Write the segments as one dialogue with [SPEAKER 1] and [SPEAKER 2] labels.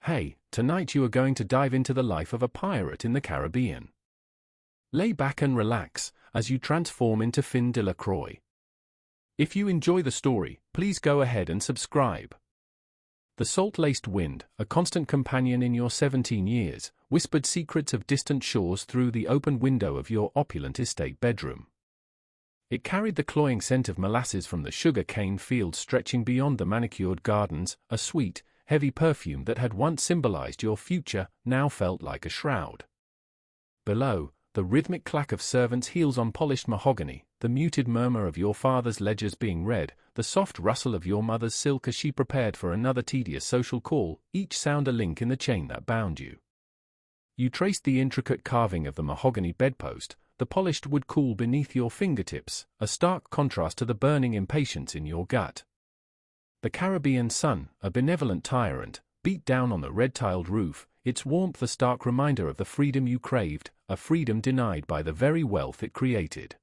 [SPEAKER 1] Hey, tonight you are going to dive into the life of a pirate in the Caribbean. Lay back and relax as you transform into Finn Delacroix. If you enjoy the story, please go ahead and subscribe. The salt-laced wind, a constant companion in your 17 years, whispered secrets of distant shores through the open window of your opulent estate bedroom. It carried the cloying scent of molasses from the sugar cane fields stretching beyond the manicured gardens, a sweet, heavy perfume that had once symbolized your future now felt like a shroud. Below, the rhythmic clack of servants' heels on polished mahogany, the muted murmur of your father's ledgers being read, the soft rustle of your mother's silk as she prepared for another tedious social call, each sound a link in the chain that bound you. You traced the intricate carving of the mahogany bedpost, the polished wood cool beneath your fingertips, a stark contrast to the burning impatience in your gut. The Caribbean sun, a benevolent tyrant, beat down on the red-tiled roof, its warmth a stark reminder of the freedom you craved, a freedom denied by the very wealth it created.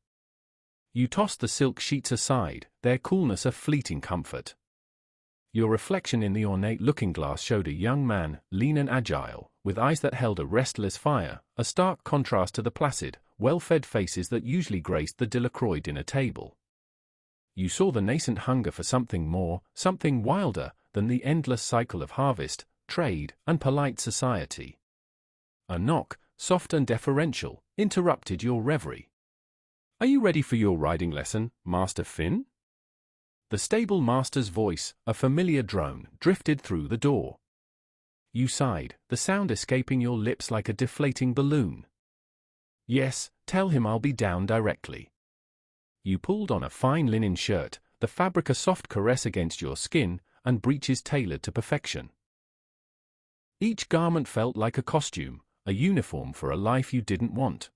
[SPEAKER 1] You tossed the silk sheets aside, their coolness a fleeting comfort. Your reflection in the ornate looking-glass showed a young man, lean and agile, with eyes that held a restless fire, a stark contrast to the placid, well-fed faces that usually graced the Delacroix dinner table. You saw the nascent hunger for something more, something wilder, than the endless cycle of harvest, trade, and polite society. A knock, soft and deferential, interrupted your reverie. "Are you ready for your riding lesson, Master Finn?" The stable master's voice, a familiar drone, drifted through the door. You sighed, the sound escaping your lips like a deflating balloon. "Yes, tell him I'll be down directly." You pulled on a fine linen shirt, the fabric a soft caress against your skin, and breeches tailored to perfection. Each garment felt like a costume, a uniform for a life you didn't want.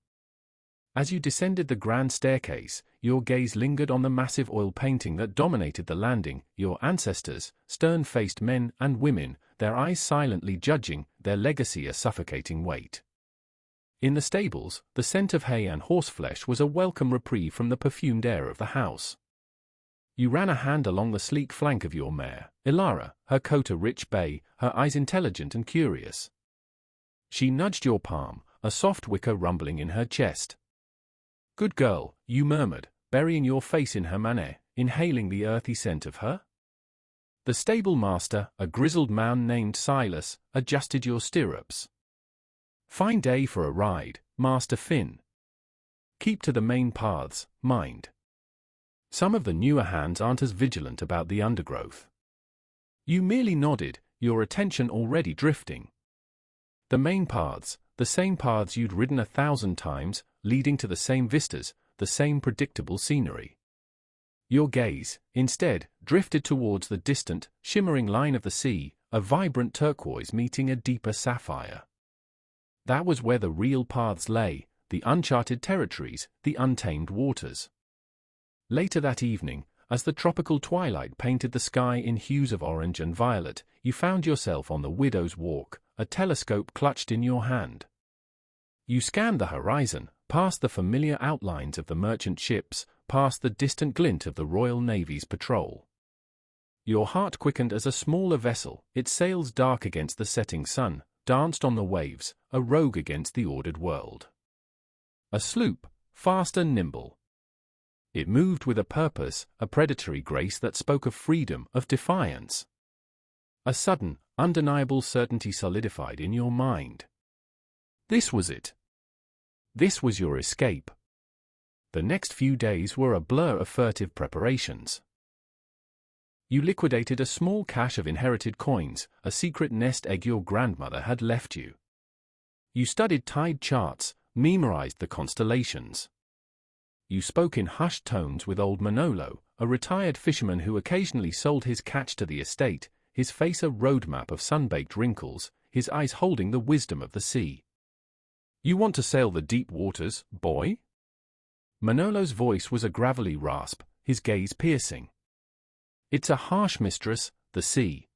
[SPEAKER 1] As you descended the grand staircase, your gaze lingered on the massive oil painting that dominated the landing, your ancestors, stern-faced men and women, their eyes silently judging, their legacy a suffocating weight. In the stables, the scent of hay and horseflesh was a welcome reprieve from the perfumed air of the house. You ran a hand along the sleek flank of your mare, Ilara, her coat a rich bay, her eyes intelligent and curious. She nudged your palm, a soft wicker rumbling in her chest. "Good girl," you murmured, burying your face in her mane, inhaling the earthy scent of her. The stable master, a grizzled man named Silas, adjusted your stirrups. "Fine day for a ride, Master Finn. Keep to the main paths, mind. Some of the newer hands aren't as vigilant about the undergrowth." You merely nodded, your attention already drifting. The main paths, the same paths you'd ridden 1,000 times, leading to the same vistas, the same predictable scenery. Your gaze, instead, drifted towards the distant, shimmering line of the sea, a vibrant turquoise meeting a deeper sapphire. That was where the real paths lay, the uncharted territories, the untamed waters. Later that evening, as the tropical twilight painted the sky in hues of orange and violet, you found yourself on the Widow's Walk, a telescope clutched in your hand. You scanned the horizon, past the familiar outlines of the merchant ships, past the distant glint of the Royal Navy's patrol. Your heart quickened as a smaller vessel, its sails dark against the setting sun, danced on the waves, a rogue against the ordered world. A sloop, fast and nimble. It moved with a purpose, a predatory grace that spoke of freedom, of defiance. A sudden, undeniable certainty solidified in your mind. This was it. This was your escape. The next few days were a blur of furtive preparations. You liquidated a small cache of inherited coins, a secret nest egg your grandmother had left you. You studied tide charts, memorized the constellations. You spoke in hushed tones with old Manolo, a retired fisherman who occasionally sold his catch to the estate, his face a roadmap of sun-baked wrinkles, his eyes holding the wisdom of the sea. "You want to sail the deep waters, boy?" Manolo's voice was a gravelly rasp, his gaze piercing. "It's a harsh mistress, the sea.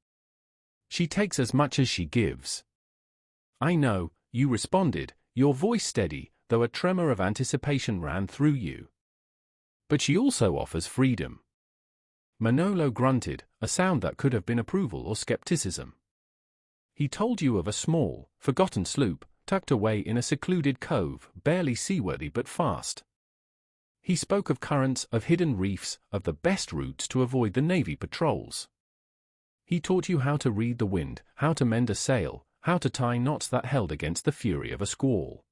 [SPEAKER 1] She takes as much as she gives." "I know," you responded, your voice steady, though a tremor of anticipation ran through you. "But she also offers freedom." Manolo grunted, a sound that could have been approval or skepticism. He told you of a small, forgotten sloop, tucked away in a secluded cove, barely seaworthy but fast. He spoke of currents, of hidden reefs, of the best routes to avoid the Navy patrols. He taught you how to read the wind, how to mend a sail, how to tie knots that held against the fury of a squall.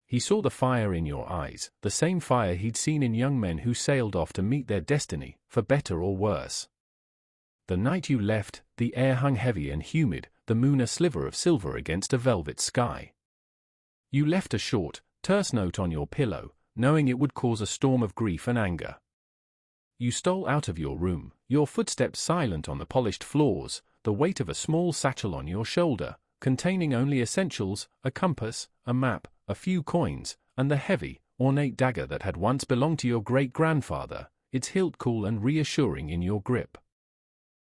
[SPEAKER 1] He saw the fire in your eyes, the same fire he'd seen in young men who sailed off to meet their destiny, for better or worse. The night you left, the air hung heavy and humid, the moon a sliver of silver against a velvet sky. You left a short, terse note on your pillow, knowing it would cause a storm of grief and anger. You stole out of your room, your footsteps silent on the polished floors, the weight of a small satchel on your shoulder, containing only essentials, a compass, a map, a few coins, and the heavy, ornate dagger that had once belonged to your great-grandfather, its hilt cool and reassuring in your grip.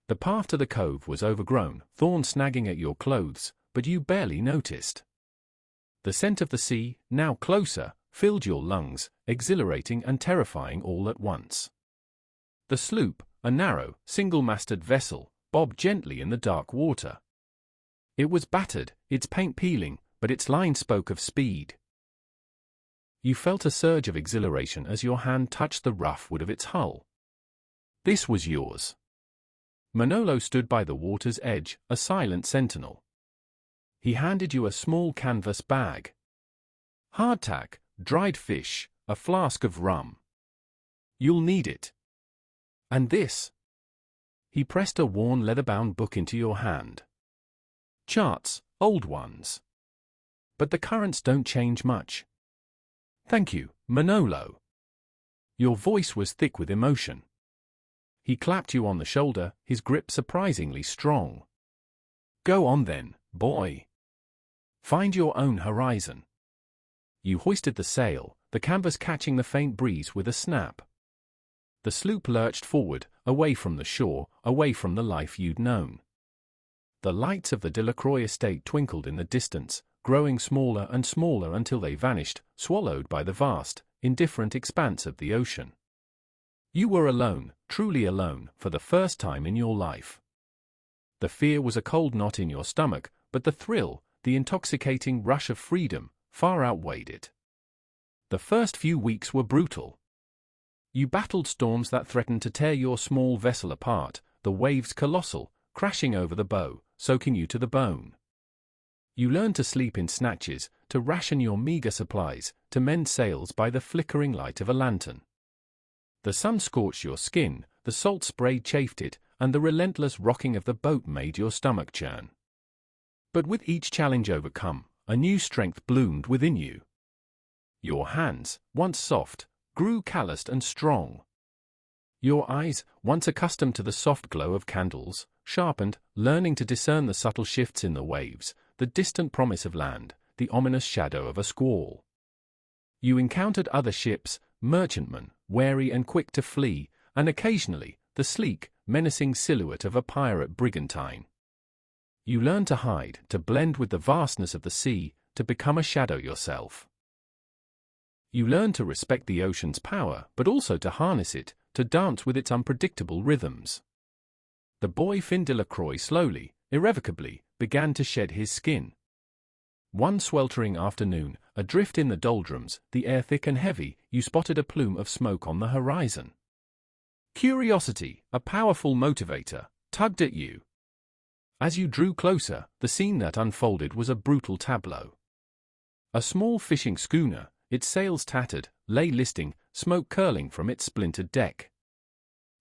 [SPEAKER 1] The path to the cove was overgrown, thorns snagging at your clothes, but you barely noticed. The scent of the sea, now closer, filled your lungs, exhilarating and terrifying all at once. The sloop, a narrow, single-masted vessel, bobbed gently in the dark water. It was battered, its paint peeling, but its line spoke of speed. You felt a surge of exhilaration as your hand touched the rough wood of its hull. This was yours. Manolo stood by the water's edge, a silent sentinel. He handed you a small canvas bag. Hardtack, dried fish, a flask of rum. You'll need it. And this. He pressed a worn leather-bound book into your hand. Charts, old ones. But the currents don't change much. Thank you, Manolo. Your voice was thick with emotion. He clapped you on the shoulder, his grip surprisingly strong. Go on then, boy. Find your own horizon. You hoisted the sail, the canvas catching the faint breeze with a snap. The sloop lurched forward, away from the shore, away from the life you'd known. The lights of the Delacroix estate twinkled in the distance, growing smaller and smaller until they vanished, swallowed by the vast, indifferent expanse of the ocean. You were alone, truly alone, for the first time in your life. The fear was a cold knot in your stomach, but the thrill, the intoxicating rush of freedom, far outweighed it. The first few weeks were brutal. You battled storms that threatened to tear your small vessel apart, the waves colossal, crashing over the bow, soaking you to the bone. You learned to sleep in snatches, to ration your meager supplies, to mend sails by the flickering light of a lantern. The sun scorched your skin, the salt spray chafed it, and the relentless rocking of the boat made your stomach churn. But with each challenge overcome, a new strength bloomed within you. Your hands, once soft, grew calloused and strong. Your eyes, once accustomed to the soft glow of candles, sharpened, learning to discern the subtle shifts in the waves, the distant promise of land, the ominous shadow of a squall. You encountered other ships, merchantmen, wary and quick to flee, and occasionally, the sleek, menacing silhouette of a pirate brigantine. You learned to hide, to blend with the vastness of the sea, to become a shadow yourself. You learned to respect the ocean's power, but also to harness it, to dance with its unpredictable rhythms. The boy Finn Delacroix slowly, irrevocably, began to shed his skin. One sweltering afternoon, adrift in the doldrums, the air thick and heavy, you spotted a plume of smoke on the horizon. Curiosity, a powerful motivator, tugged at you. As you drew closer, the scene that unfolded was a brutal tableau. A small fishing schooner, its sails tattered, lay listing, smoke curling from its splintered deck.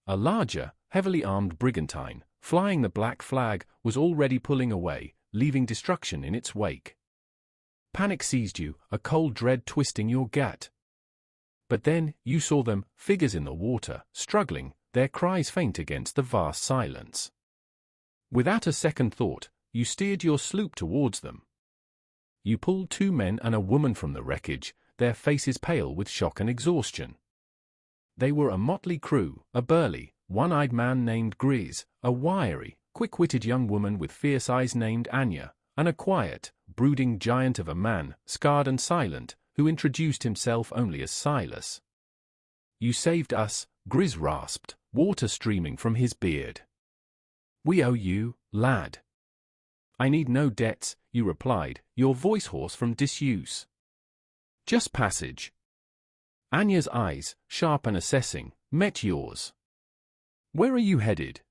[SPEAKER 1] A larger, heavily armed brigantine, flying the black flag, was already pulling away, leaving destruction in its wake. Panic seized you, a cold dread twisting your gut. But then, you saw them, figures in the water, struggling, their cries faint against the vast silence. Without a second thought, you steered your sloop towards them. You pulled 2 men and a woman from the wreckage, their faces pale with shock and exhaustion. They were a motley crew, a burly, one-eyed man named Grizz, a wiry, quick-witted young woman with fierce eyes named Anya, and a quiet, brooding giant of a man, scarred and silent, who introduced himself only as Silas. You saved us, Grizz rasped, water streaming from his beard. We owe you, lad. I need no debts, you replied, your voice hoarse from disuse. Just passage. Anya's eyes, sharp and assessing, met yours. Where are you headed?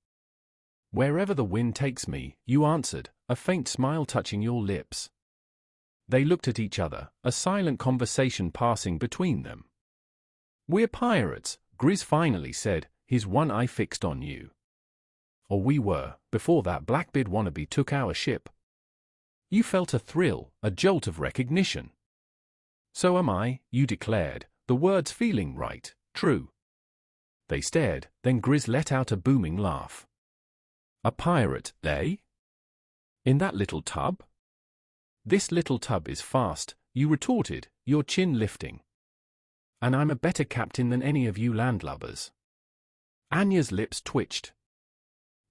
[SPEAKER 1] Wherever the wind takes me, you answered, a faint smile touching your lips. They looked at each other, a silent conversation passing between them. We're pirates, Grizz finally said, his one eye fixed on you. Or we were, before that Blackbeard wannabe took our ship. You felt a thrill, a jolt of recognition. So am I, you declared, the words feeling right, true. They stared, then Grizz let out a booming laugh. A pirate, eh? In that little tub? This little tub is fast, you retorted, your chin lifting. And I'm a better captain than any of you landlubbers. Anya's lips twitched.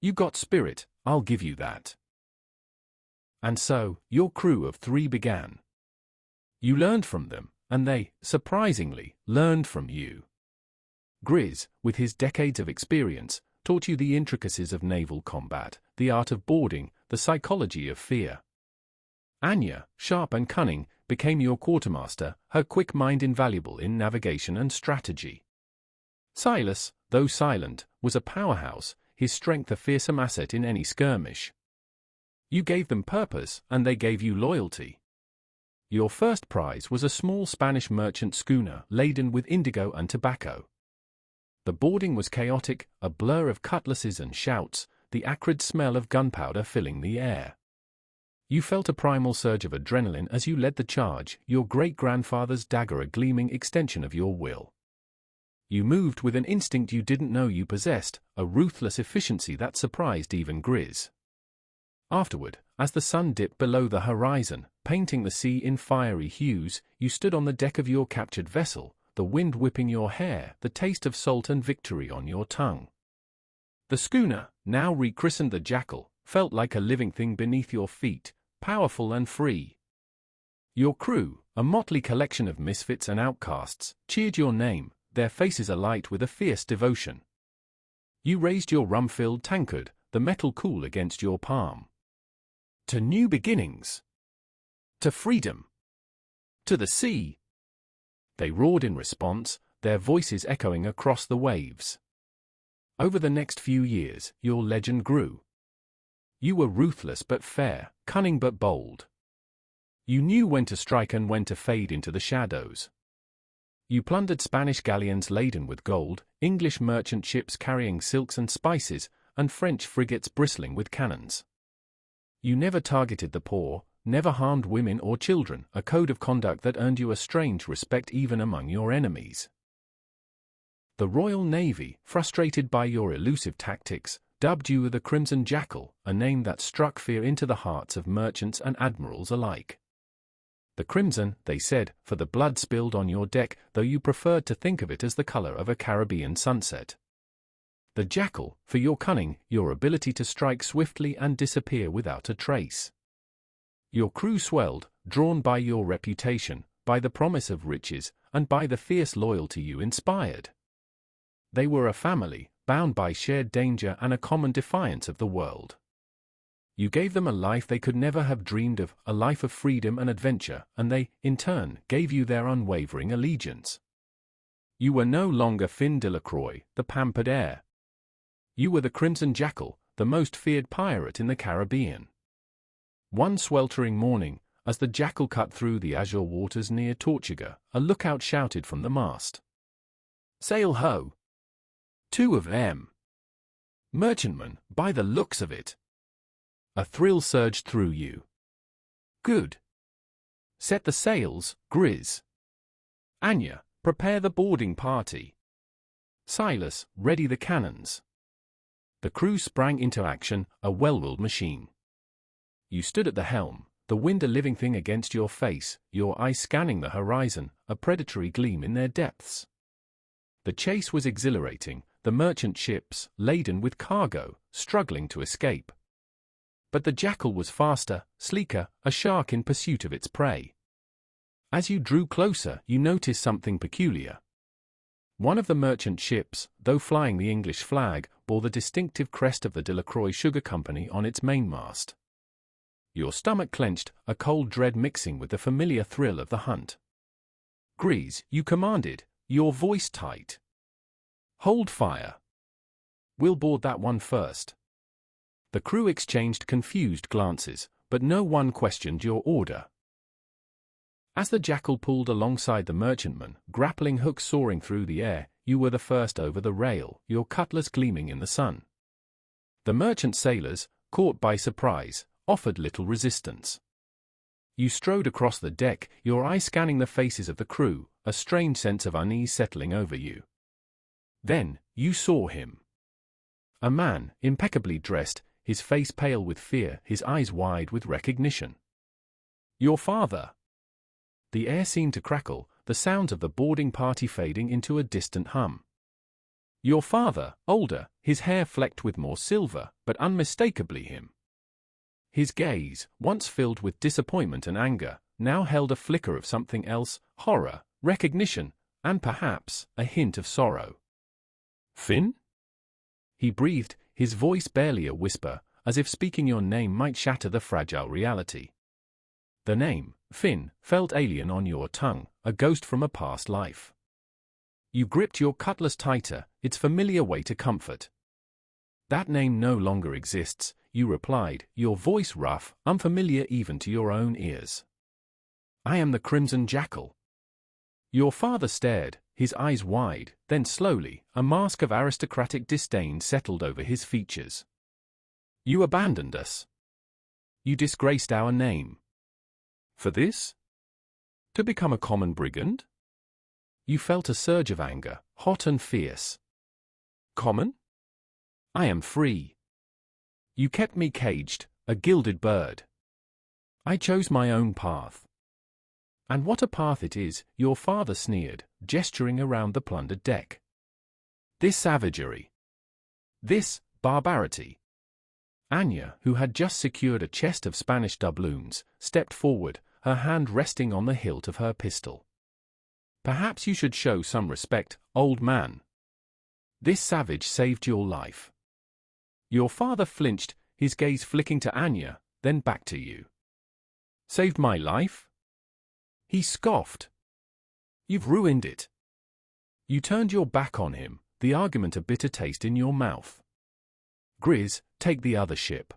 [SPEAKER 1] You got spirit, I'll give you that. And so, your crew of 3 began. You learned from them, and they, surprisingly, learned from you. Grizz, with his decades of experience, taught you the intricacies of naval combat, the art of boarding, the psychology of fear. Anya, sharp and cunning, became your quartermaster, her quick mind invaluable in navigation and strategy. Silas, though silent, was a powerhouse, his strength a fearsome asset in any skirmish. You gave them purpose, and they gave you loyalty. Your first prize was a small Spanish merchant schooner laden with indigo and tobacco. The boarding was chaotic, a blur of cutlasses and shouts, the acrid smell of gunpowder filling the air. You felt a primal surge of adrenaline as you led the charge, your great-grandfather's dagger a gleaming extension of your will. You moved with an instinct you didn't know you possessed, a ruthless efficiency that surprised even Grizz. Afterward, as the sun dipped below the horizon, painting the sea in fiery hues, you stood on the deck of your captured vessel, the wind whipping your hair, the taste of salt and victory on your tongue. The schooner, now rechristened the Jackal, felt like a living thing beneath your feet, powerful and free. Your crew, a motley collection of misfits and outcasts, cheered your name, their faces alight with a fierce devotion. You raised your rum-filled tankard, the metal cool against your palm. To new beginnings. To freedom. To the sea. They roared in response, their voices echoing across the waves. Over the next few years, your legend grew. You were ruthless but fair, cunning but bold. You knew when to strike and when to fade into the shadows. You plundered Spanish galleons laden with gold, English merchant ships carrying silks and spices, and French frigates bristling with cannons. You never targeted the poor, never harmed women or children, a code of conduct that earned you a strange respect even among your enemies. The Royal Navy, frustrated by your elusive tactics, dubbed you the Crimson Jackal, a name that struck fear into the hearts of merchants and admirals alike. The crimson, they said, for the blood spilled on your deck, though you preferred to think of it as the color of a Caribbean sunset. The Jackal, for your cunning, your ability to strike swiftly and disappear without a trace. Your crew swelled, drawn by your reputation, by the promise of riches, and by the fierce loyalty you inspired. They were a family, bound by shared danger and a common defiance of the world. You gave them a life they could never have dreamed of, a life of freedom and adventure, and they, in turn, gave you their unwavering allegiance. You were no longer Finn Delacroix, the pampered heir. You were the Crimson Jackal, the most feared pirate in the Caribbean. One sweltering morning, as the Jackal cut through the azure waters near Tortuga, a lookout shouted from the mast. "Sail ho! 2 of them! Merchantman, by the looks of it!" A thrill surged through you. Good. Set the sails, Grizz. Anya, prepare the boarding party. Silas, ready the cannons. The crew sprang into action, a well-oiled machine. You stood at the helm, the wind a living thing against your face, your eyes scanning the horizon, a predatory gleam in their depths. The chase was exhilarating, the merchant ships, laden with cargo, struggling to escape. But the Jackal was faster, sleeker, a shark in pursuit of its prey. As you drew closer, you noticed something peculiar. One of the merchant ships, though flying the English flag, bore the distinctive crest of the Delacroix Sugar Company on its mainmast. Your stomach clenched, a cold dread mixing with the familiar thrill of the hunt. "Grease," you commanded, your voice tight. "Hold fire. We'll board that one first." The crew exchanged confused glances, but no one questioned your order. As the Jackal pulled alongside the merchantman, grappling hooks soaring through the air, you were the first over the rail, your cutlass gleaming in the sun. The merchant sailors, caught by surprise, offered little resistance. You strode across the deck, your eyes scanning the faces of the crew, a strange sense of unease settling over you. Then, you saw him. A man, impeccably dressed, his face pale with fear, his eyes wide with recognition. Your father. The air seemed to crackle, the sounds of the boarding party fading into a distant hum. Your father, older, his hair flecked with more silver, but unmistakably him. His gaze, once filled with disappointment and anger, now held a flicker of something else, horror, recognition, and perhaps a hint of sorrow. "Finn?" He breathed, his voice barely a whisper, as if speaking your name might shatter the fragile reality. The name, Finn, felt alien on your tongue, a ghost from a past life. You gripped your cutlass tighter, its familiar way to comfort. "That name no longer exists," you replied, your voice rough, unfamiliar even to your own ears. "I am the Crimson Jackal." Your father stared, his eyes wide, then slowly, a mask of aristocratic disdain settled over his features. "You abandoned us. You disgraced our name. For this? To become a common brigand?" You felt a surge of anger, hot and fierce. "Common? I am free. You kept me caged, a gilded bird. I chose my own path." "And what a path it is," your father sneered, gesturing around the plundered deck. "This savagery. This barbarity." Anya, who had just secured a chest of Spanish doubloons, stepped forward, her hand resting on the hilt of her pistol. "Perhaps you should show some respect, old man. This savage saved your life." Your father flinched, his gaze flicking to Anya, then back to you. "Saved my life?" He scoffed. "You've ruined it." You turned your back on him, the argument a bitter taste in your mouth. "Grizz, take the other ship.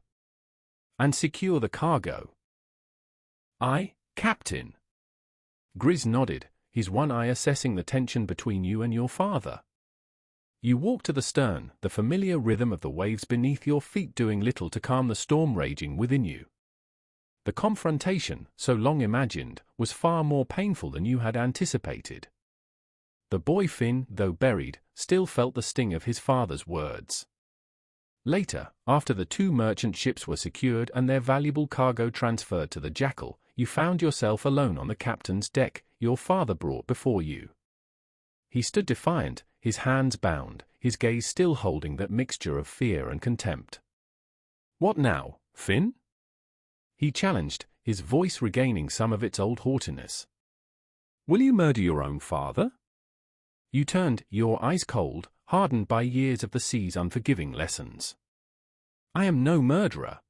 [SPEAKER 1] And secure the cargo." "Aye, Captain." Grizz nodded, his one eye assessing the tension between you and your father. You walked to the stern, the familiar rhythm of the waves beneath your feet doing little to calm the storm raging within you. The confrontation, so long imagined, was far more painful than you had anticipated. The boy Finn, though buried, still felt the sting of his father's words. Later, after the two merchant ships were secured and their valuable cargo transferred to the Jackal, you found yourself alone on the captain's deck, your father brought before you. He stood defiant, his hands bound, his gaze still holding that mixture of fear and contempt. "What now, Finn?" he challenged, his voice regaining some of its old haughtiness. "Will you murder your own father?" You turned, your eyes cold, hardened by years of the sea's unforgiving lessons. "I am no murderer.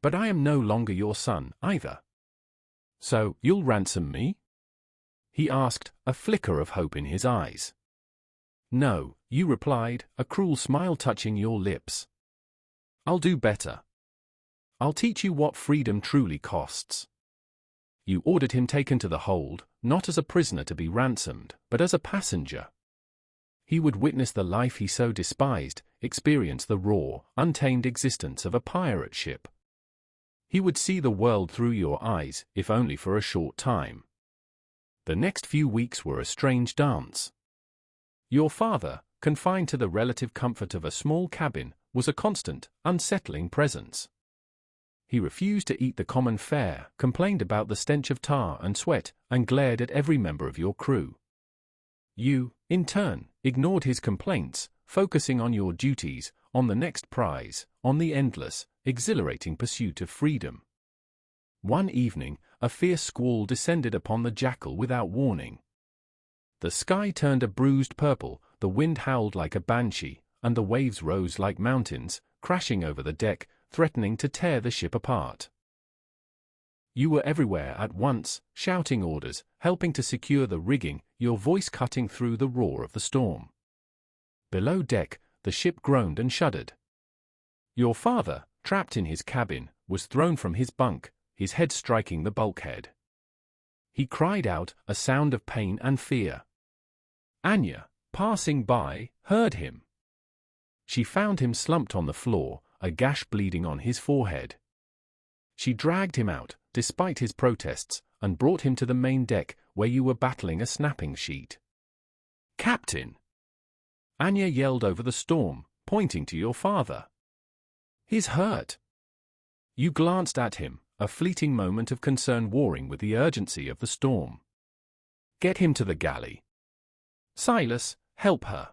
[SPEAKER 1] But I am no longer your son, either." "So, you'll ransom me?" he asked, a flicker of hope in his eyes. "No," you replied, a cruel smile touching your lips. "I'll do better. I'll teach you what freedom truly costs." You ordered him taken to the hold, not as a prisoner to be ransomed, but as a passenger. He would witness the life he so despised, experience the raw, untamed existence of a pirate ship. He would see the world through your eyes, if only for a short time. The next few weeks were a strange dance. Your father, confined to the relative comfort of a small cabin, was a constant, unsettling presence. He refused to eat the common fare, complained about the stench of tar and sweat, and glared at every member of your crew. You, in turn, ignored his complaints, focusing on your duties, on the next prize, on the endless, exhilarating pursuit of freedom. One evening, a fierce squall descended upon the Jackal without warning. The sky turned a bruised purple, the wind howled like a banshee, and the waves rose like mountains, crashing over the deck, threatening to tear the ship apart. You were everywhere at once, shouting orders, helping to secure the rigging, your voice cutting through the roar of the storm. Below deck, the ship groaned and shuddered. Your father, trapped in his cabin, was thrown from his bunk, his head striking the bulkhead. He cried out, a sound of pain and fear. Anya, passing by, heard him. She found him slumped on the floor, a gash bleeding on his forehead. She dragged him out, despite his protests, and brought him to the main deck, where you were battling a snapping sheet. Captain! Anya yelled over the storm, pointing to your father. He's hurt. You glanced at him, a fleeting moment of concern warring with the urgency of the storm. Get him to the galley. Silas, help her.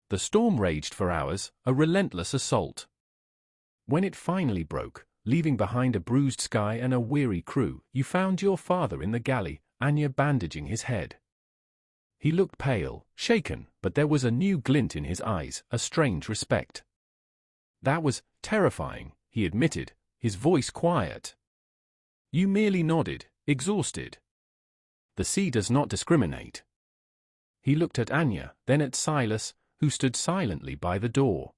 [SPEAKER 1] The storm raged for hours, a relentless assault. When it finally broke, leaving behind a bruised sky and a weary crew, you found your father in the galley, Anya bandaging his head. He looked pale, shaken, but there was a new glint in his eyes, a strange respect. That was terrifying, he admitted, his voice quiet. You merely nodded, exhausted. The sea does not discriminate. He looked at Anya, then at Silas, who stood silently by the door.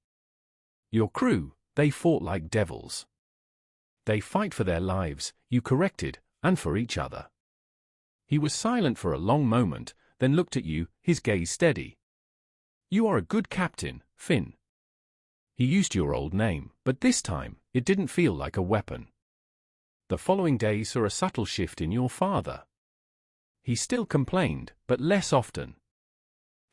[SPEAKER 1] Your crew, they fought like devils. They fight for their lives, you corrected, and for each other. He was silent for a long moment, then looked at you, his gaze steady. You are a good captain, Finn. He used your old name, but this time, it didn't feel like a weapon. The following day saw a subtle shift in your father. He still complained, but less often.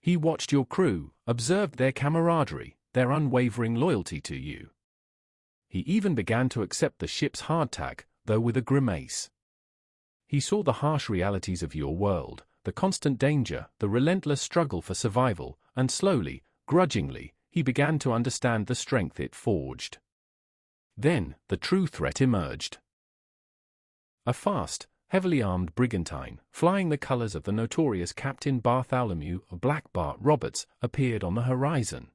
[SPEAKER 1] He watched your crew, observed their camaraderie, their unwavering loyalty to you. He even began to accept the ship's hardtack, though with a grimace. He saw the harsh realities of your world, the constant danger, the relentless struggle for survival, and slowly, grudgingly, he began to understand the strength it forged. Then, the true threat emerged. A fast, heavily armed brigantine, flying the colors of the notorious Captain Bartholomew Black Bart Roberts, appeared on the horizon.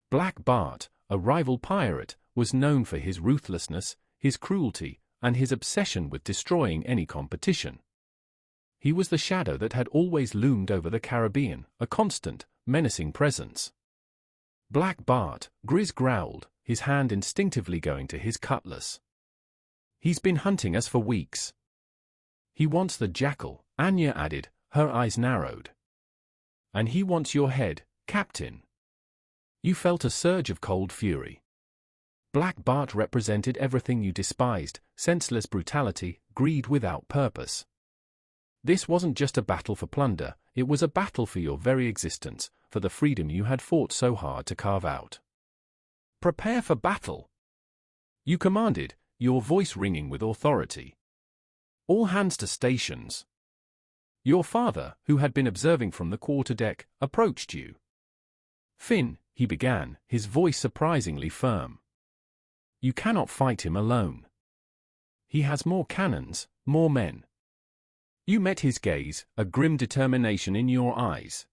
[SPEAKER 1] Black Bart, a rival pirate, was known for his ruthlessness, his cruelty, and his obsession with destroying any competition. He was the shadow that had always loomed over the Caribbean, a constant, menacing presence. Black Bart, Grizz growled, his hand instinctively going to his cutlass. He's been hunting us for weeks. He wants the jackal, Anya added, her eyes narrowed. And he wants your head, Captain. You felt a surge of cold fury. Black Bart represented everything you despised, senseless brutality, greed without purpose. This wasn't just a battle for plunder, it was a battle for your very existence, for the freedom you had fought so hard to carve out. Prepare for battle! You commanded, your voice ringing with authority. All hands to stations. Your father, who had been observing from the quarterdeck, approached you. Finn, he began, his voice surprisingly firm. You cannot fight him alone. He has more cannons, more men. You met his gaze, a grim determination in your eyes.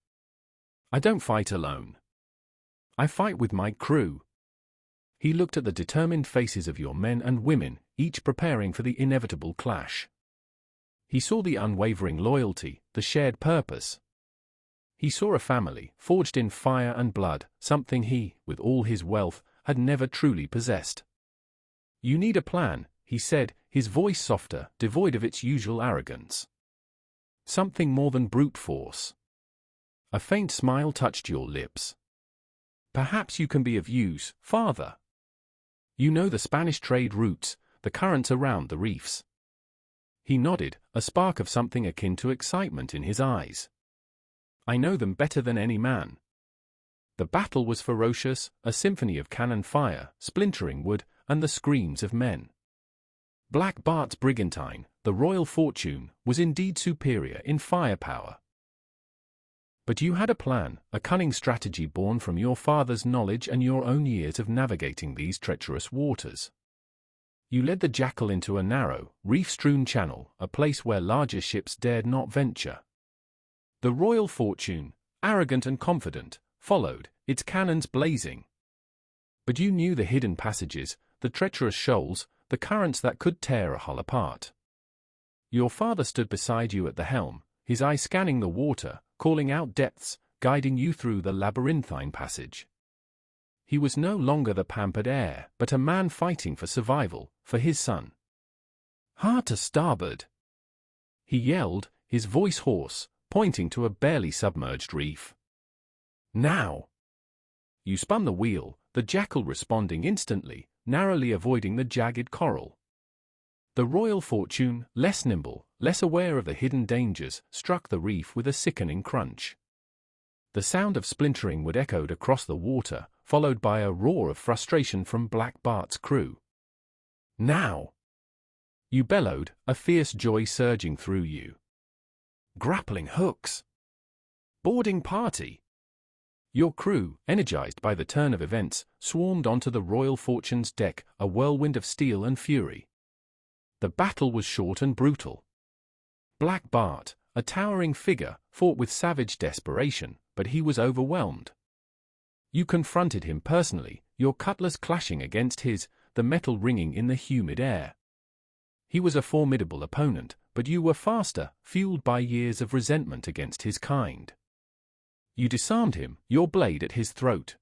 [SPEAKER 1] I don't fight alone. I fight with my crew. He looked at the determined faces of your men and women, each preparing for the inevitable clash. He saw the unwavering loyalty, the shared purpose. He saw a family, forged in fire and blood, something he, with all his wealth, had never truly possessed. You need a plan, he said, his voice softer, devoid of its usual arrogance. Something more than brute force. A faint smile touched your lips. Perhaps you can be of use, father. You know the Spanish trade routes, the currents around the reefs. He nodded, a spark of something akin to excitement in his eyes. I know them better than any man. The battle was ferocious, a symphony of cannon fire, splintering wood, and the screams of men. Black Bart's brigantine, the Royal Fortune, was indeed superior in firepower. But you had a plan, a cunning strategy born from your father's knowledge and your own years of navigating these treacherous waters. You led the Jackal into a narrow, reef-strewn channel, a place where larger ships dared not venture. The Royal Fortune, arrogant and confident, followed, its cannons blazing. But you knew the hidden passages, the treacherous shoals, the currents that could tear a hull apart. Your father stood beside you at the helm, his eyes scanning the water, calling out depths, guiding you through the labyrinthine passage. He was no longer the pampered heir, but a man fighting for survival, for his son. "Hard to starboard!" he yelled, his voice hoarse, pointing to a barely submerged reef. "Now!" You spun the wheel, the Jackal responding instantly, narrowly avoiding the jagged coral. The Royal Fortune, less nimble, less aware of the hidden dangers, struck the reef with a sickening crunch. The sound of splintering wood echoed across the water, followed by a roar of frustration from Black Bart's crew. "Now!" you bellowed, a fierce joy surging through you. "Grappling hooks! Boarding party!" Your crew, energized by the turn of events, swarmed onto the Royal Fortune's deck, a whirlwind of steel and fury. The battle was short and brutal. Black Bart, a towering figure, fought with savage desperation, but he was overwhelmed. You confronted him personally, your cutlass clashing against his, the metal ringing in the humid air. He was a formidable opponent, but you were faster, fueled by years of resentment against his kind. You disarmed him, your blade at his throat.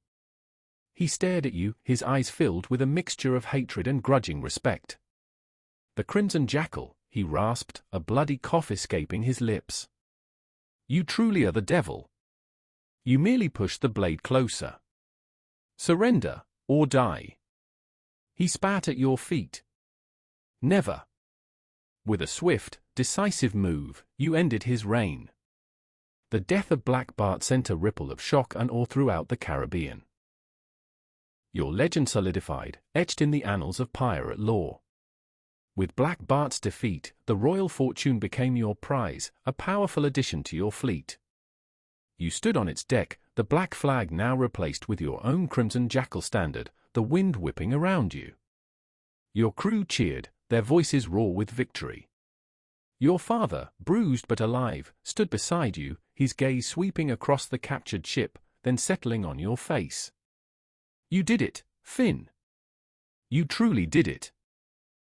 [SPEAKER 1] He stared at you, his eyes filled with a mixture of hatred and grudging respect. "The Crimson Jackal," he rasped, a bloody cough escaping his lips. "You truly are the devil." You merely pushed the blade closer. "Surrender, or die." He spat at your feet. "Never." With a swift, decisive move, you ended his reign. The death of Black Bart sent a ripple of shock and awe throughout the Caribbean. Your legend solidified, etched in the annals of pirate lore. With Black Bart's defeat, the Royal Fortune became your prize, a powerful addition to your fleet. You stood on its deck, the black flag now replaced with your own Crimson Jackal standard, the wind whipping around you. Your crew cheered, their voices raw with victory. Your father, bruised but alive, stood beside you, his gaze sweeping across the captured ship, then settling on your face. "You did it, Finn. You truly did it."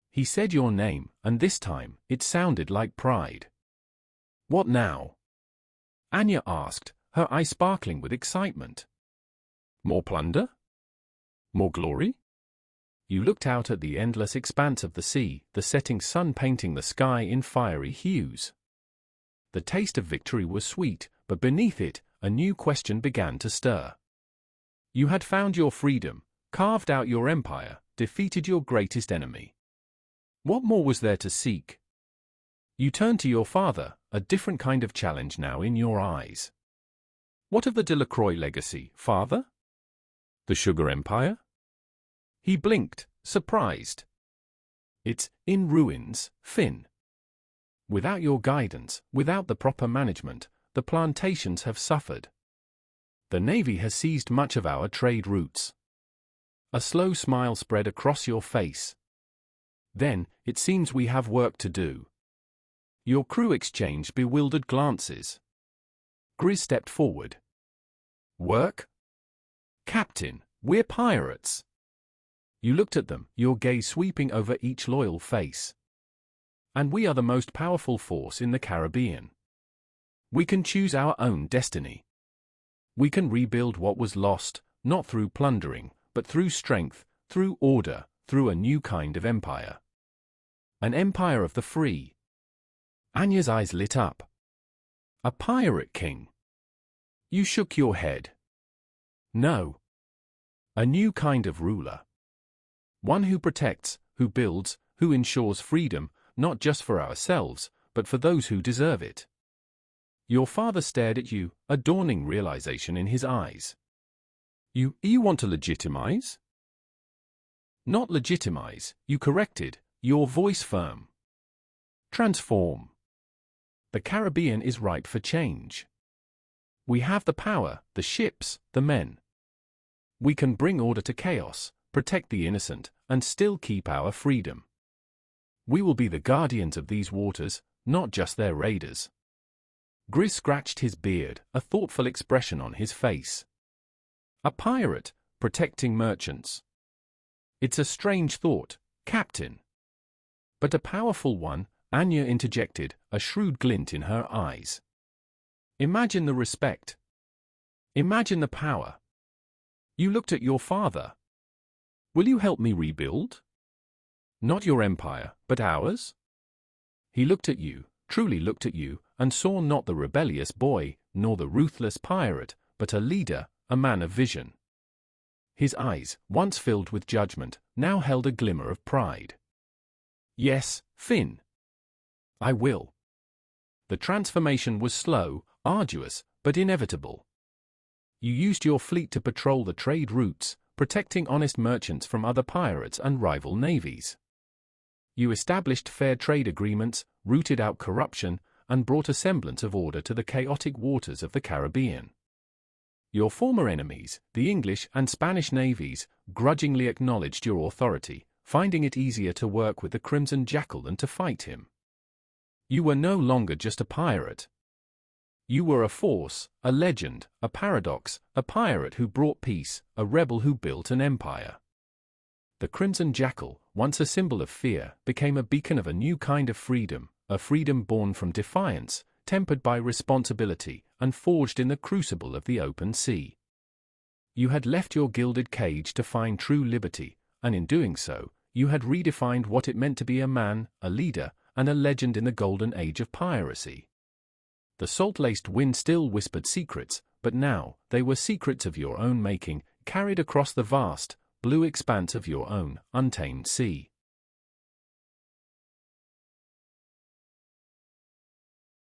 [SPEAKER 1] He said your name, and this time, it sounded like pride. "What now?" Anya asked, her eyes sparkling with excitement. "More plunder? More glory?" You looked out at the endless expanse of the sea, the setting sun painting the sky in fiery hues. The taste of victory was sweet, but beneath it, a new question began to stir. You had found your freedom, carved out your empire, defeated your greatest enemy. What more was there to seek? You turned to your father, a different kind of challenge now in your eyes. "What of the Delacroix legacy, father? The Sugar Empire?" He blinked, surprised. "It's in ruins, Finn. Without your guidance, without the proper management, the plantations have suffered. The Navy has seized much of our trade routes." A slow smile spread across your face. "Then, it seems we have work to do." Your crew exchanged bewildered glances. Grizz stepped forward. "Work? Captain, we're pirates." You looked at them, your gaze sweeping over each loyal face. "And we are the most powerful force in the Caribbean. We can choose our own destiny. We can rebuild what was lost, not through plundering, but through strength, through order, through a new kind of empire. An empire of the free." Anya's eyes lit up. "A pirate king?" You shook your head. "No. A new kind of ruler. One who protects, who builds, who ensures freedom, not just for ourselves, but for those who deserve it." Your father stared at you, a dawning realization in his eyes. You want to legitimize?" "Not legitimize," you corrected, your voice firm. "Transform. The Caribbean is ripe for change. We have the power, the ships, the men. We can bring order to chaos, protect the innocent, and still keep our freedom. We will be the guardians of these waters, not just their raiders." Grizz scratched his beard, a thoughtful expression on his face. "A pirate, protecting merchants. It's a strange thought, Captain. But a powerful one, Anya interjected, a shrewd glint in her eyes. Imagine the respect. Imagine the power. You looked at your father. Will you help me rebuild? Not your empire, but ours? He looked at you, truly looked at you, and saw not the rebellious boy, nor the ruthless pirate, but a leader, a man of vision. His eyes, once filled with judgment, now held a glimmer of pride. Yes, Finn. I will. The transformation was slow, arduous, but inevitable. You used your fleet to patrol the trade routes, protecting honest merchants from other pirates and rival navies. You established fair trade agreements, rooted out corruption, and brought a semblance of order to the chaotic waters of the Caribbean. Your former enemies, the English and Spanish navies, grudgingly acknowledged your authority, finding it easier to work with the Crimson Jackal than to fight him. You were no longer just a pirate. You were a force, a legend, a paradox, a pirate who brought peace, a rebel who built an empire. The Crimson Jackal, once a symbol of fear, became a beacon of a new kind of freedom, a freedom born from defiance, tempered by responsibility, and forged in the crucible of the open sea. You had left your gilded cage to find true liberty, and in doing so, you had redefined what it meant to be a man, a leader, and a legend in the golden age of piracy. The salt-laced wind still whispered secrets, but now they were secrets of your own making, carried across the vast, blue expanse of your own untamed sea.